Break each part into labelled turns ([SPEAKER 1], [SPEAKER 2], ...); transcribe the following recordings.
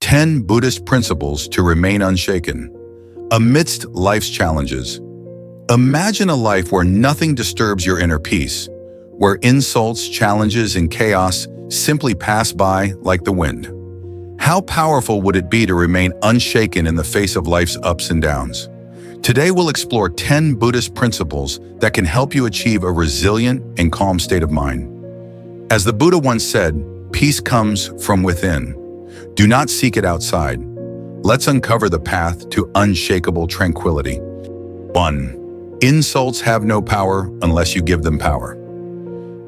[SPEAKER 1] 10 Buddhist Principles to Remain Unshaken Amidst Life's Challenges. Imagine a life where nothing disturbs your inner peace, where insults, challenges, and chaos simply pass by like the wind. How powerful would it be to remain unshaken in the face of life's ups and downs? Today we'll explore 10 Buddhist principles that can help you achieve a resilient and calm state of mind. As the Buddha once said, peace comes from within. Do not seek it outside. Let's uncover the path to unshakable tranquility. 1. Insults have no power unless you give them power.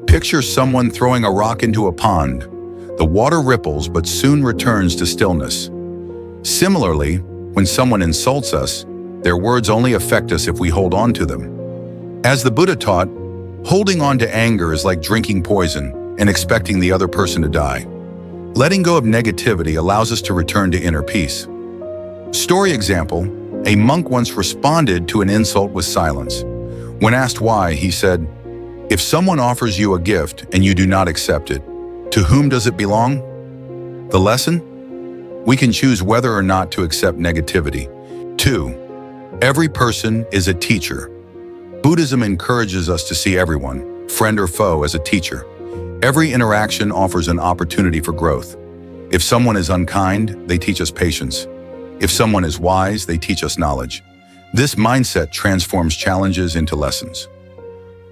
[SPEAKER 1] Picture someone throwing a rock into a pond. The water ripples but soon returns to stillness. Similarly, when someone insults us, their words only affect us if we hold on to them. As the Buddha taught, holding on to anger is like drinking poison and expecting the other person to die. Letting go of negativity allows us to return to inner peace. Story example, a monk once responded to an insult with silence. When asked why, he said, "If someone offers you a gift and you do not accept it, to whom does it belong?" The lesson? We can choose whether or not to accept negativity. 2. Every person is a teacher. Buddhism encourages us to see everyone, friend or foe, as a teacher. Every interaction offers an opportunity for growth. If someone is unkind, they teach us patience. If someone is wise, they teach us knowledge. This mindset transforms challenges into lessons.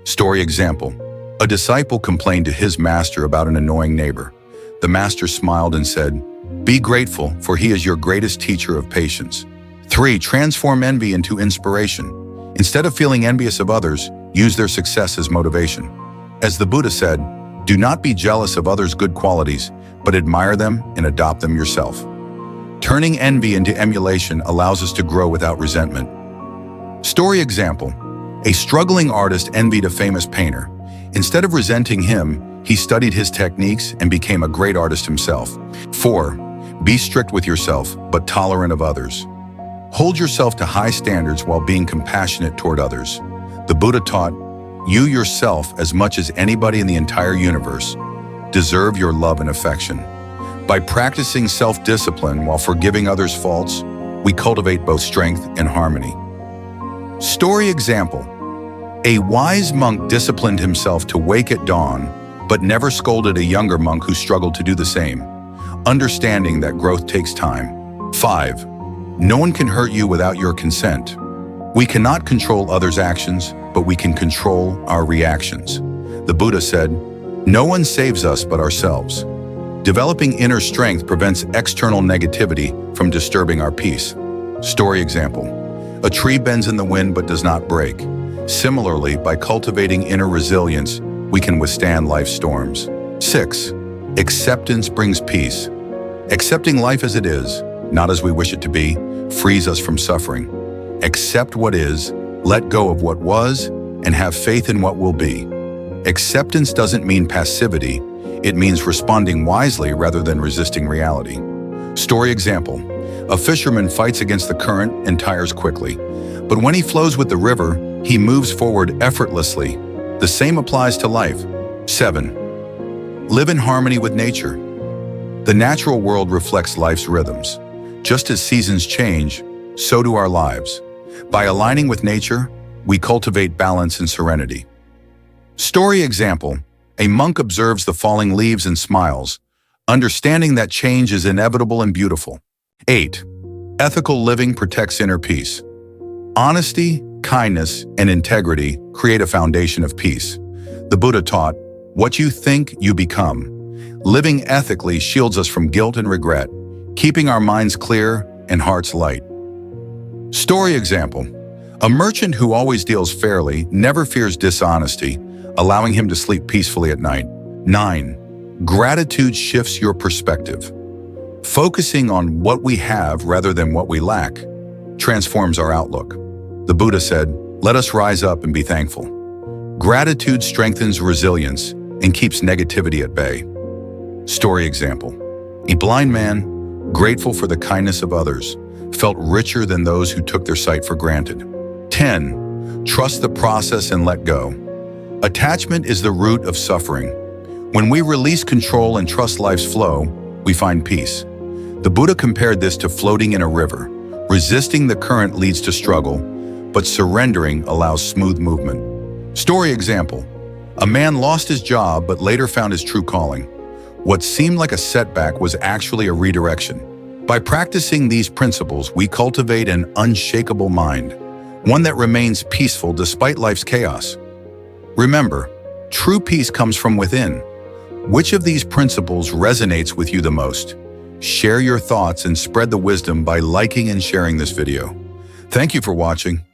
[SPEAKER 1] Story example, a disciple complained to his master about an annoying neighbor. The master smiled and said, "Be grateful, for he is your greatest teacher of patience." 3. Transform envy into inspiration. Instead of feeling envious of others, use their success as motivation. As the Buddha said, do not be jealous of others' good qualities, but admire them and adopt them yourself. Turning envy into emulation allows us to grow without resentment. Story example, a struggling artist envied a famous painter. Instead of resenting him, he studied his techniques and became a great artist himself. 4. Be strict with yourself, but tolerant of others. Hold yourself to high standards while being compassionate toward others. The Buddha taught, you yourself, as much as anybody in the entire universe, deserve your love and affection. By practicing self-discipline while forgiving others' faults, we cultivate both strength and harmony. Story example, a wise monk disciplined himself to wake at dawn, but never scolded a younger monk who struggled to do the same, understanding that growth takes time. 5. No one can hurt you without your consent. We cannot control others' actions, but we can control our reactions. The Buddha said, no one saves us but ourselves. Developing inner strength prevents external negativity from disturbing our peace. Story example, a tree bends in the wind but does not break. Similarly, by cultivating inner resilience, we can withstand life's storms. 6. Acceptance brings peace. Accepting life as it is, not as we wish it to be, frees us from suffering. Accept what is, let go of what was, and have faith in what will be. Acceptance doesn't mean passivity, it means responding wisely rather than resisting reality. Story example, a fisherman fights against the current and tires quickly, but when he flows with the river, he moves forward effortlessly. The same applies to life. 7. Live in harmony with nature. The natural world reflects life's rhythms. Just as seasons change, so do our lives. By aligning with nature, we cultivate balance and serenity. Story example, a monk observes the falling leaves and smiles, understanding that change is inevitable and beautiful. 8. Ethical living protects inner peace. Honesty, kindness, and integrity create a foundation of peace. The Buddha taught, what you think, you become. Living ethically shields us from guilt and regret, keeping our minds clear and hearts light. Story example, a merchant who always deals fairly never fears dishonesty, allowing him to sleep peacefully at night. 9. Gratitude shifts your perspective. Focusing on what we have rather than what we lack transforms our outlook. The Buddha said, let us rise up and be thankful. Gratitude strengthens resilience and keeps negativity at bay. Story example, a blind man, grateful for the kindness of others, felt richer than those who took their sight for granted. 10. Trust the process and let go. Attachment is the root of suffering. When we release control and trust life's flow, we find peace. The Buddha compared this to floating in a river. Resisting the current leads to struggle, but surrendering allows smooth movement. Story example. A man lost his job but later found his true calling. What seemed like a setback was actually a redirection. By practicing these principles, we cultivate an unshakable mind, one that remains peaceful despite life's chaos. Remember, true peace comes from within. Which of these principles resonates with you the most? Share your thoughts and spread the wisdom by liking and sharing this video. Thank you for watching.